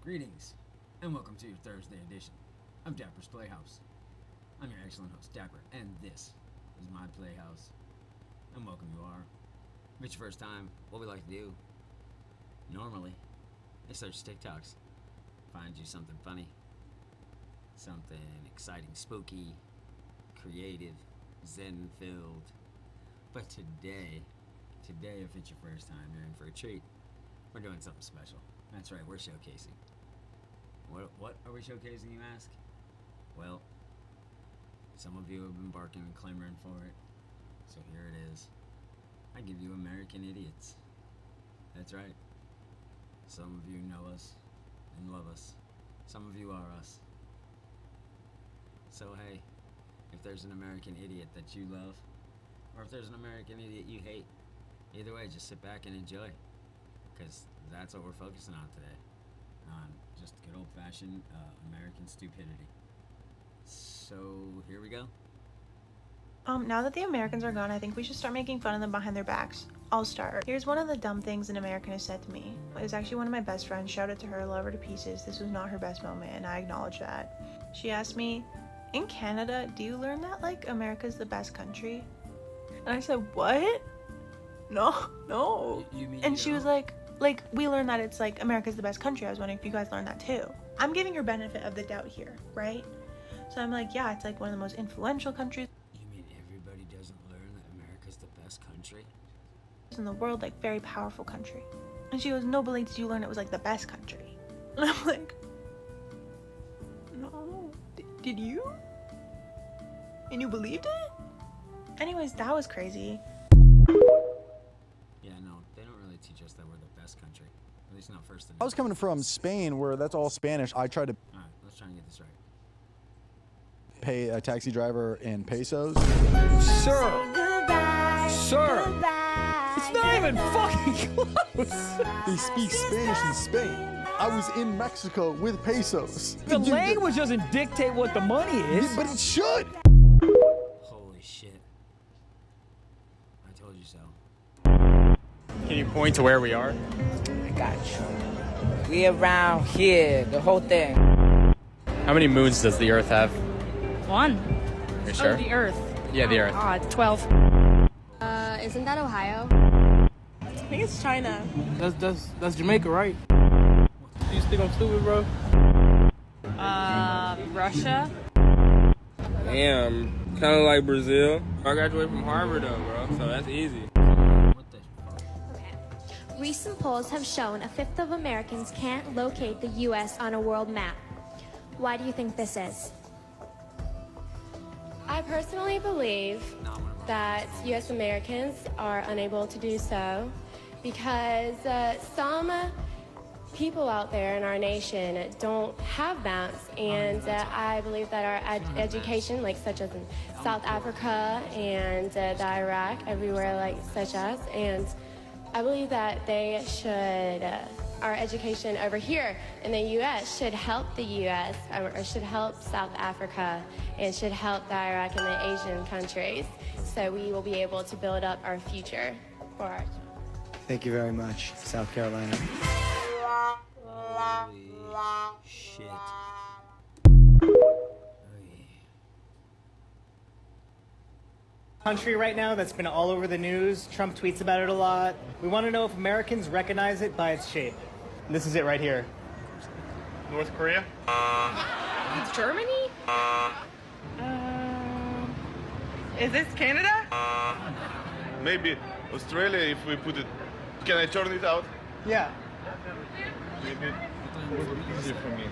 Greetings, and welcome to your Thursday edition of Dapper's Playhouse. I'm your excellent host, Dapper, and this is my playhouse. And welcome you are. If it's your first time, what we like to do, normally, is search TikToks. Find you something funny, something exciting, spooky, creative, zen-filled. But today, if it's your first time, you're in for a treat. We're doing something special. That's right, we're showcasing. What are we showcasing, you ask? Well, some of you have been barking and clamoring for it. So here it is. I give you American Idiots. That's right. Some of you know us and love us. Some of you are us. So hey, if there's an American idiot that you love, or if there's an American idiot you hate, either way, just sit back and enjoy. Because that's what we're focusing on today. On just good old-fashioned American stupidity. So, here we go. Now that the Americans are gone, I think we should start making fun of them behind their backs. I'll start. Here's one of the dumb things an American has said to me. It was actually one of my best friends. Shout out to her, love her to pieces. This was not her best moment, and I acknowledge that. She asked me, in Canada, do you learn that, like, America's the best country? And I said, what? No. You mean And she was like, we learned that it's, like, America's the best country. I was wondering if you guys learned that, too. I'm giving her benefit of the doubt here, right? So I'm like, yeah, it's, like, one of the most influential countries You mean everybody doesn't learn that America's the best country? in the world, like, very powerful country. And she goes, no, but like, did you learn it was like the best country? And I'm like, no. Did you? And you believed it? Anyways, that was crazy. Yeah, no, they don't really teach us that we're the best country. At least not first. I was coming from Spain, where that's all Spanish. I tried to Alright, let's try and get this right. pay a taxi driver in pesos. Sir, it's not even fucking close. They speak Spanish in Spain. I was in Mexico with pesos. The language doesn't dictate what the money is. But it should. Holy shit. I told you so. Can you point to where we are? I got you. We around here, the whole thing. How many moons does the Earth have? One. Are you sure? Oh, the Earth. Yeah, the Earth. 12. Isn't that Ohio? I think it's China. That's Jamaica, right? You think I'm stupid, bro? Russia. Damn, kind of like Brazil. I graduated from Harvard though, bro, so that's easy. What the fuck? Okay. Recent polls have shown a fifth of Americans can't locate the U.S. on a world map. Why do you think this is? I personally believe that U.S. Americans are unable to do so because some people out there in our nation don't have maps, and I believe that our education, like such as in South Africa and the Iraq, everywhere like such as, and I believe that they should, our education over here in the U.S. should help the U.S. or should help South Africa and should help the Iraq and the Asian countries, so we will be able to build up our future for our children. Thank you very much, South Carolina. Holy shit. Country right now that's been all over the news. Trump tweets about it a lot. We want to know if Americans recognize it by its shape. This is it right here. North Korea? Germany? Is this Canada? Maybe Australia if we put it. Can I turn it out? Yeah. Maybe it would be easier for me.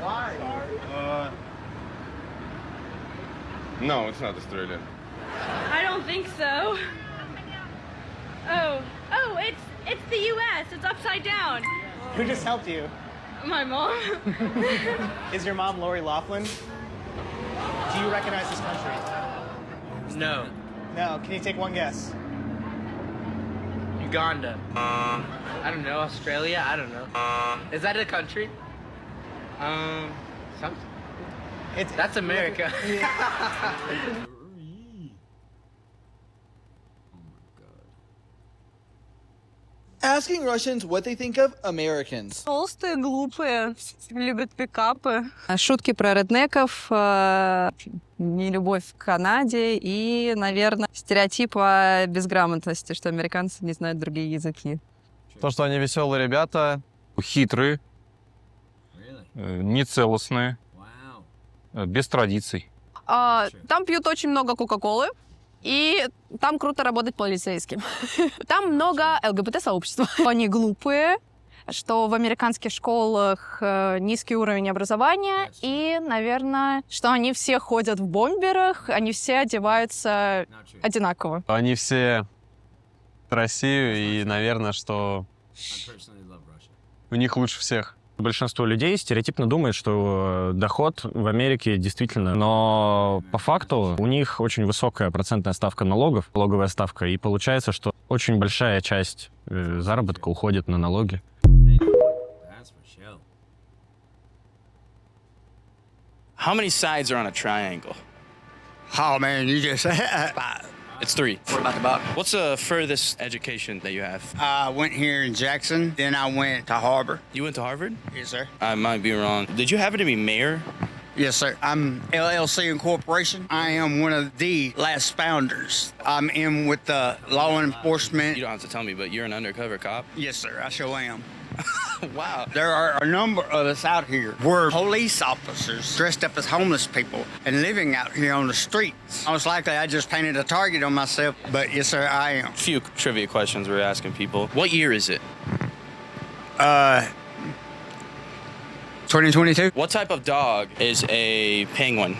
Why? No, it's not Australia. I don't think so. Oh, it's the U.S. It's upside down. Who just helped you? My mom. Is your mom Lori Laughlin? Do you recognize this country? No. No. Can you take one guess? Uganda. I don't know. Australia? I don't know. Is that a country? That's America. Oh my god. Asking Russians what they think of Americans. Толстые, глупые, любят пикапы. Шутки про реднеков, нелюбовь к Канаде и, наверное, стереотип о безграмотности, что американцы не знают другие языки. То, что они веселые ребята. Хитрые, нецелостные, без традиций. Там пьют очень много Кока-Колы, и там круто работать полицейским. Там много ЛГБТ-сообщества. Они глупые, что в американских школах низкий уровень образования, и, наверное, что они все ходят в бомберах, они все одеваются одинаково. Они все Россию, и, наверное, что у них лучше всех. Большинство людей стереотипно думает, что доход в Америке действительно, но по факту у них очень высокая процентная ставка налогов, налоговая ставка, и получается, что очень большая часть заработка уходит на налоги. How many sides are on a triangle? Oh man, you just It's 3. What about the bottom? What's the furthest education that you have? I went here in Jackson, then I went to Harbor. You went to Harvard? Yes, sir. I might be wrong. Did you happen to be mayor? Yes, sir. I'm LLC Incorporation. I am one of the last founders. I'm in with the law enforcement. You don't have to tell me, but you're an undercover cop? Yes, sir. I sure am. Wow. There are a number of us out here. We're police officers dressed up as homeless people and living out here on the streets. Most likely I just painted a target on myself, but yes, sir, I am. A few trivia questions we're asking people. What year is it? 2022. What type of dog is a penguin?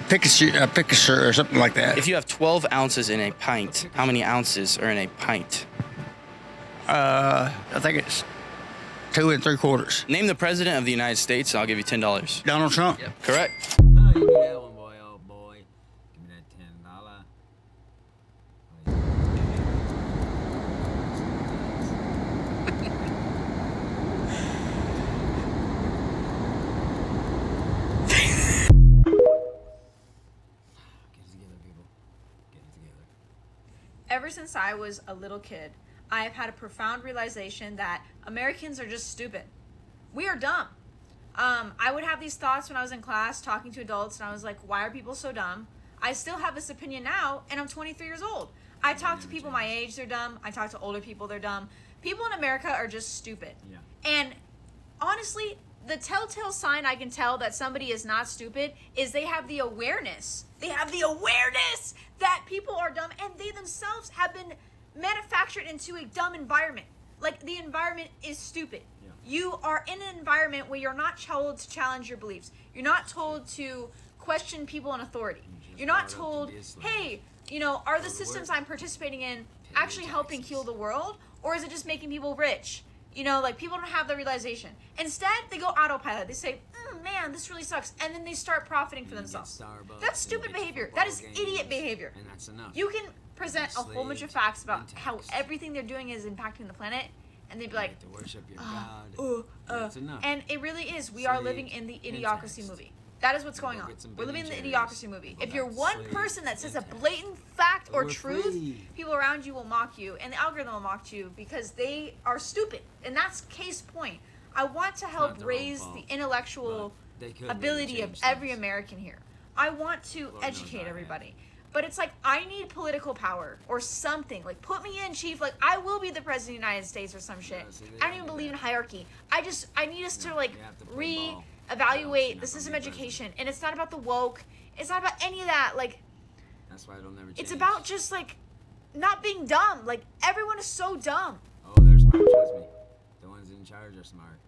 Picasso or something like that. If you have 12 ounces in a pint, how many ounces are in a pint? I think it's 2 3/4. Name the president of the United States, and I'll give you $10. Donald Trump. Yep. Correct. Oh, you knew that one, boy. Oh, boy. Give me that $10. Ever since I was a little kid, I have had a profound realization that Americans are just stupid. We are dumb. I would have these thoughts when I was in class talking to adults, and I was like, why are people so dumb? I still have this opinion now, and I'm 23 years old. I talk to people my age, they're dumb. I talk to older people, they're dumb. People in America are just stupid. Yeah. And honestly, the telltale sign I can tell that somebody is not stupid is they have the awareness. They have the awareness that people are dumb, and they themselves have been manufactured into a dumb environment. Like, the environment is stupid. Yeah. You are in an environment where you're not told to challenge your beliefs. You're not told to question people in authority. You're not told, hey, you know, are the systems I'm participating in actually helping heal the world, or is it just making people rich? You know, like, people don't have the realization. Instead, they go autopilot. They say, man, this really sucks. And then they start profiting for themselves. That's stupid behavior. That is idiot behavior. And that's enough. You can present a whole bunch of facts about how everything they're doing is impacting the planet, and they'd be like, to worship your God. That's enough. and it really is. We are living in the idiocracy movie. That is what's going on. We're living in the idiocracy movie. If you're one person that says a blatant fact or truth, people around you will mock you, and the algorithm will mock you because they are stupid. And that's case point. I want to help raise the intellectual ability of every American here. I want to educate everybody. But it's like, I need political power or something. Like, put me in, chief. Like, I will be the president of the United States or some shit. I don't even believe in hierarchy. I need us to, like, evaluate the system of education. And it's not about the woke. It's not about any of that. Like, that's why it'll never change. It's about just, like, not being dumb. Like, everyone is so dumb. Oh, they're smart, trust me. The ones in charge are smart.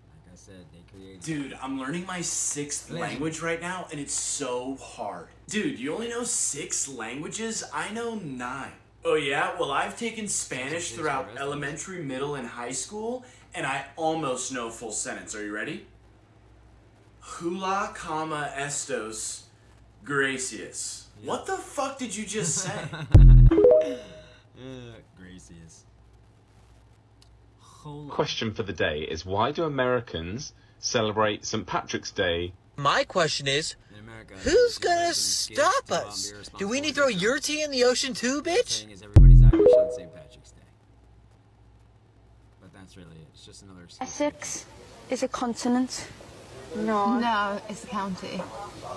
Like I said, they create. Dude, I'm learning my 6th language right now, and it's so hard. Dude, you only know 6 languages? I know 9. Oh yeah? Well, I've taken Spanish throughout elementary, middle, and high school, and I almost know full sentence. Are you ready? Hula, comma, estos, gracias. Yeah. What the fuck did you just say? Gracias. Question for the day is, why do Americans celebrate St. Patrick's Day? My question is, who's gonna stop us? Do we need to throw your tea in the ocean too, bitch? Irish on St. Patrick's Day. But that's really it. It's just another excuse. Essex is a continent. No. No, it's a county.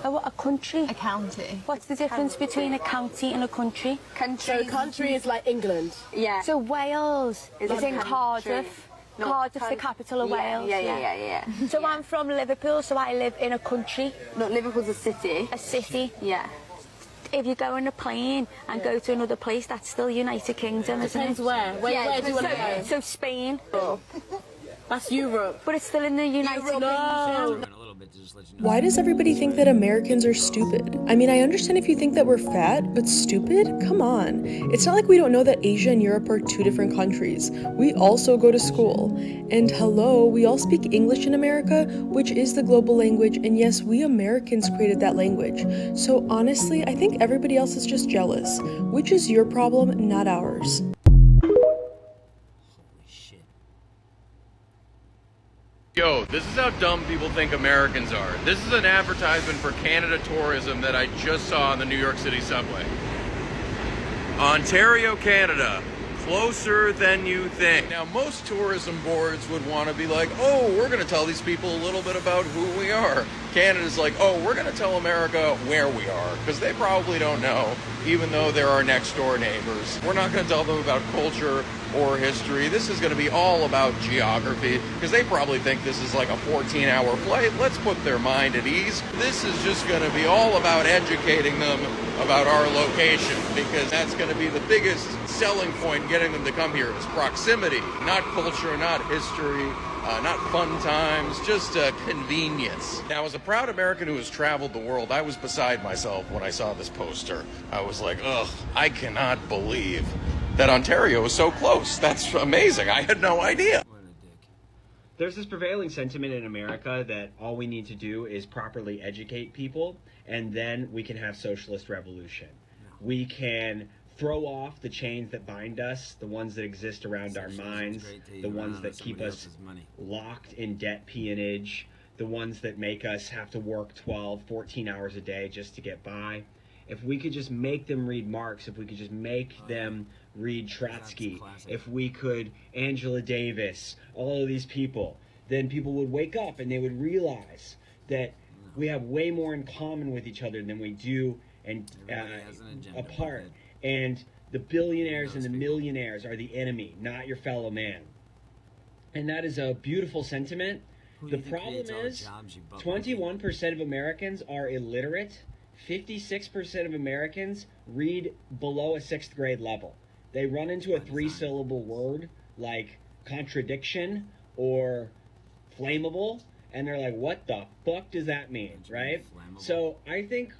Oh, what, a country? A county. What's the difference between a county and a country? Country. So country is like England. Yeah. So Wales is in country. Cardiff. Not Cardiff's the capital of Wales. Yeah. So I'm from Liverpool, so I live in a country. No, Liverpool's a city. A city. Yeah. If you go on a plane and go to another place, that's still United Kingdom, isn't it? Depends where. Where do you want to go? So Spain. That's Europe. But it's still in the United Kingdom. No. Why does everybody think that Americans are stupid? I mean, I understand if you think that we're fat, but stupid? Come on. It's not like we don't know that Asia and Europe are two different countries. We also go to school. And hello, we all speak English in America, which is the global language, and yes, we Americans created that language. So honestly, I think everybody else is just jealous, which is your problem, not ours. Yo, this is how dumb people think Americans are. This is an advertisement for Canada Tourism that I just saw on the New York City subway. Ontario, Canada, closer than you think. Now, most tourism boards would want to be like, oh, we're going to tell these people a little bit about who we are. Canada's like, oh, we're going to tell America where we are, because they probably don't know, even though they're our next door neighbors. We're not going to tell them about culture or history. This is going to be all about geography, because they probably think this is like a 14-hour flight. Let's put their mind at ease. This is just going to be all about educating them about our location, because that's going to be the biggest selling point getting them to come here is proximity, not culture, not history, not fun times, just convenience. Now, as a proud American who has traveled the world, I was beside myself when I saw this poster. I was like, ugh, I cannot believe that Ontario is so close. That's amazing. I had no idea. There's this prevailing sentiment in America that all we need to do is properly educate people, and then we can have socialist revolution. We can throw off the chains that bind us, the ones that exist around our minds, the ones that keep us locked in debt peonage, the ones that make us have to work 12, 14 hours a day just to get by. If we could just make them read Marx, if we could just make them read Trotsky, if we could Angela Davis, all of these people, then people would wake up and they would realize that we have way more in common with each other than we do and apart. And the billionaires and the millionaires are the enemy, not your fellow man. And that is a beautiful sentiment. The problem is 21% of Americans are illiterate. 56% of Americans read below a 6th grade level. They run into a 3-syllable word like contradiction or flammable, and they're like, what the fuck does that mean, right? So I think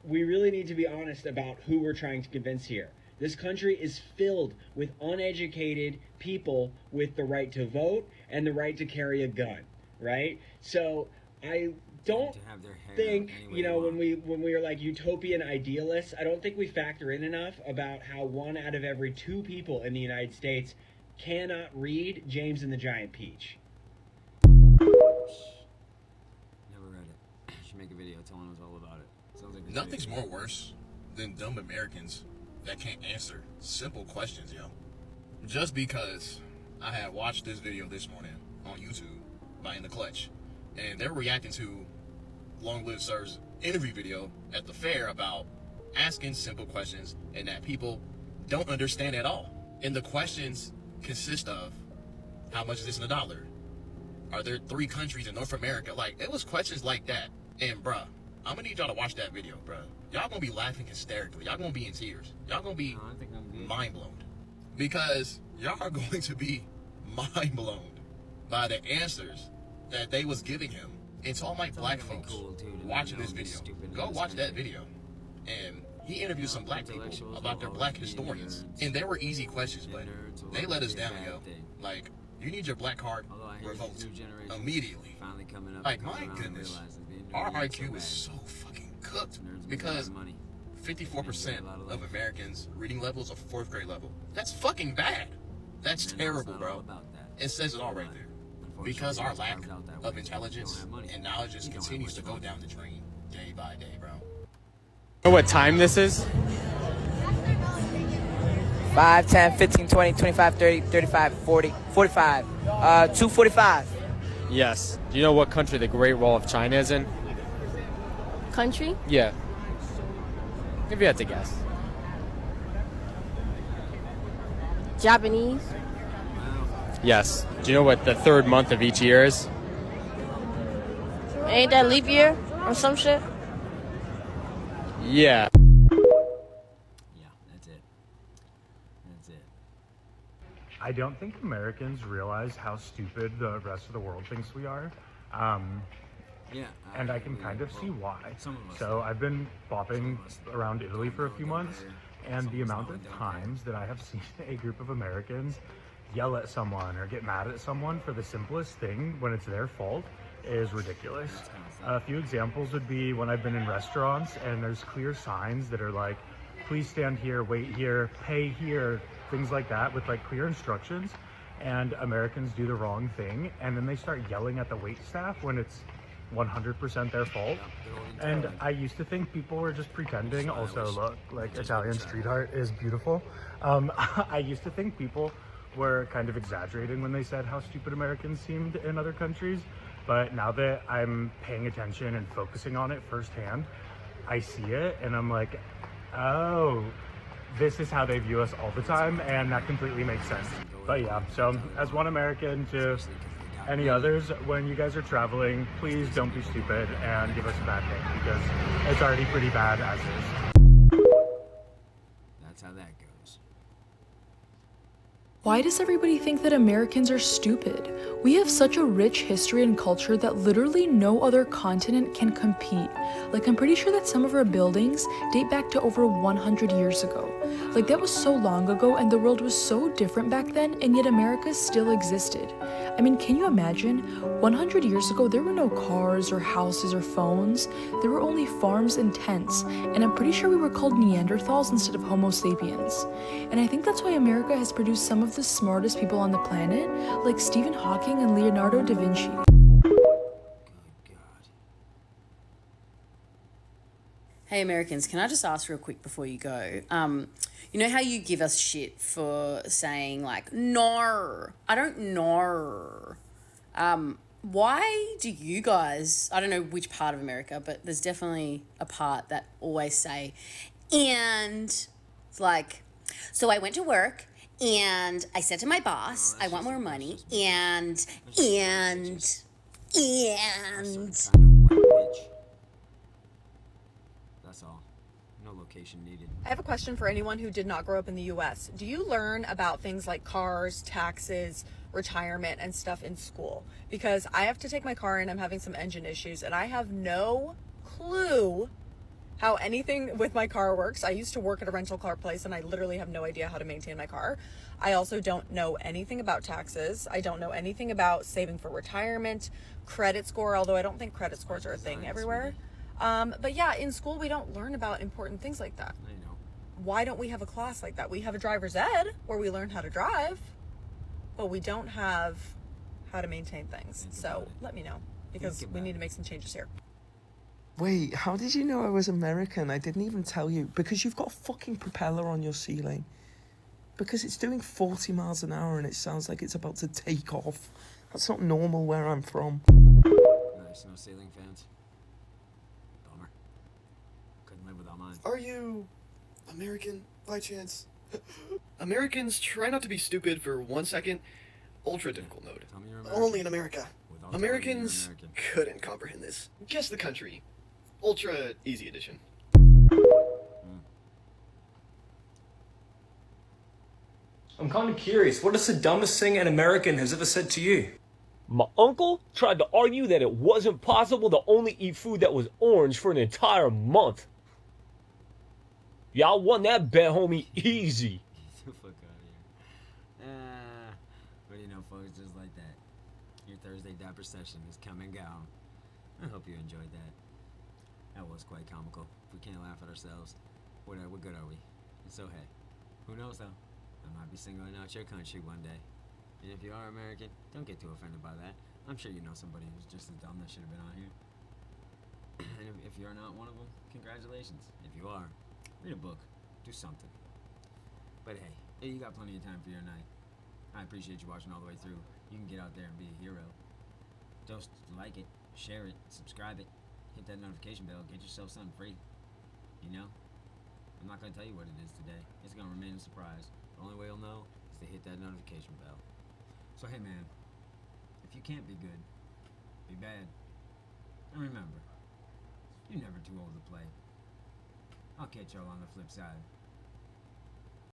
we really need to be honest about who we're trying to convince here. This country is filled with uneducated people with the right to vote and the right to carry a gun, right? So I don't think, you know, when we are like utopian idealists, I don't think we factor in enough about how 1 out of every 2 people in the United States cannot read James and the Giant Peach. Never read it. You should make a video telling us all about it. Sounds like nothing's more worse than dumb Americans that can't answer simple questions, yo. Just because I had watched this video this morning on YouTube by In the Clutch, and they're reacting to Long Live Sir's interview video at the fair about asking simple questions and that people don't understand at all. And the questions consist of, how much is this in a dollar? Are there 3 countries in North America? Like, it was questions like that. And bruh, I'm gonna need y'all to watch that video, bruh. Y'all gonna be laughing hysterically. Y'all gonna be in tears. Y'all gonna be mind blown. Because y'all are going to be mind blown by the answers that they was giving him. And to all my black folks watching this video, go watch that video. And he interviewed some black people about their black historians. And they were easy questions, but they let us down, yo. Like, you need your black card revoked immediately. Like, my goodness, our IQ is so fucking cooked because 54% of Americans' reading levels are 4th grade level. That's fucking bad. That's terrible, bro. It says it all right there. Because our lack of intelligence and knowledge just continues to go down the drain day by day, bro. Know what time this is? 5, 10, 15, 20, 25, 30, 35, 40, 45. 245. Yes. Do you know what country the Great Wall of China is in? Country? Yeah. If you had to guess. Japanese? Yes. Do you know what the third month of each year is? Ain't that leap year or some shit? Yeah. I don't think Americans realize how stupid the rest of the world thinks we are. And I can kind of see why. So I've been bopping around Italy for a few months, and the amount of times that I have seen a group of Americans yell at someone or get mad at someone for the simplest thing when it's their fault is ridiculous. A few examples would be when I've been in restaurants and there's clear signs that are like, please stand here, wait here, pay here, things like that with like clear instructions, and Americans do the wrong thing and then they start yelling at the wait staff when it's 100% their fault. And I used to think people were just pretending. Also, look, like Italian street art is beautiful. I used to think people were kind of exaggerating when they said how stupid Americans seemed in other countries, but now that I'm paying attention and focusing on it firsthand, I see it and I'm like, oh, this is how they view us all the time, and that completely makes sense. But yeah, so as one American to any others, when you guys are traveling, please don't be stupid and give us a bad name, because it's already pretty bad as is. That's how that goes. Why does everybody think that Americans are stupid? We have such a rich history and culture that literally no other continent can compete. Like, I'm pretty sure that some of our buildings date back to over 100 years ago. Like, that was so long ago and the world was so different back then, and yet America still existed. I mean, can you imagine? 100 years ago, there were no cars or houses or phones. There were only farms and tents, and I'm pretty sure we were called Neanderthals instead of Homo sapiens. And I think that's why America has produced some of the smartest people on the planet, like Stephen Hawking and Leonardo da Vinci. Hey Americans, can I just ask real quick before you go? You know how you give us shit for saying like, no, I don't know. Why do you guys, I don't know which part of America, but there's definitely a part that always say, and it's like, so I went to work and I said to my boss, I want more money, and. That's all. No location needed. I have a question for anyone who did not grow up in the US. Do you learn about things like cars, taxes, retirement, and stuff in school? Because I have to take my car in, I'm having some engine issues, and I have no clue how anything with my car works. I used to work at a rental car place and I literally have no idea how to maintain my car. I also don't know anything about taxes. I don't know anything about saving for retirement, credit score, although I don't think credit scores are a thing everywhere. But yeah, in school we don't learn about important things like that. I know. Why don't we have a class like that? We have a driver's ed where we learn how to drive, but we don't have how to maintain things. So let me know, because we need to make some changes here. Wait, how did you know I was American? I didn't even tell you. Because you've got a fucking propeller on your ceiling. Because it's doing 40 miles an hour and it sounds like it's about to take off. That's not normal where I'm from. Nice, no ceiling fans. Bummer. Couldn't live without mine. Are you American by chance? Americans, try not to be stupid for 1 second. Ultra difficult mode. Only in America. Americans couldn't comprehend this. Guess the country. Ultra easy edition. I'm kind of curious, what is the dumbest thing an American has ever said to you? My uncle tried to argue that it wasn't possible to only eat food that was orange for an entire month. Y'all won that bet, homie, easy. Get the fuck out of here. But you know, folks, just like that. Your Thursday Dapper session is come and gone. I hope you enjoyed that. That was quite comical. If we can't laugh at ourselves, what good are we? And so, hey, who knows though? I might be singling out your country one day. And if you are American, don't get too offended by that. I'm sure you know somebody who's just as dumb that should have been on here. And if you're not one of them, congratulations. If you are, read a book. Do something. But hey, Hey, you got plenty of time for your night. I appreciate you watching all the way through. You can get out there and be a hero. Just like it, share it, subscribe it, hit that notification bell, get yourself something free. You know? I'm not going to tell you what it is today. It's going to remain a surprise. The only way you'll know is to hit that notification bell. So hey man, if you can't be good, be bad. And remember, you're never too old to play. I'll catch y'all on the flip side.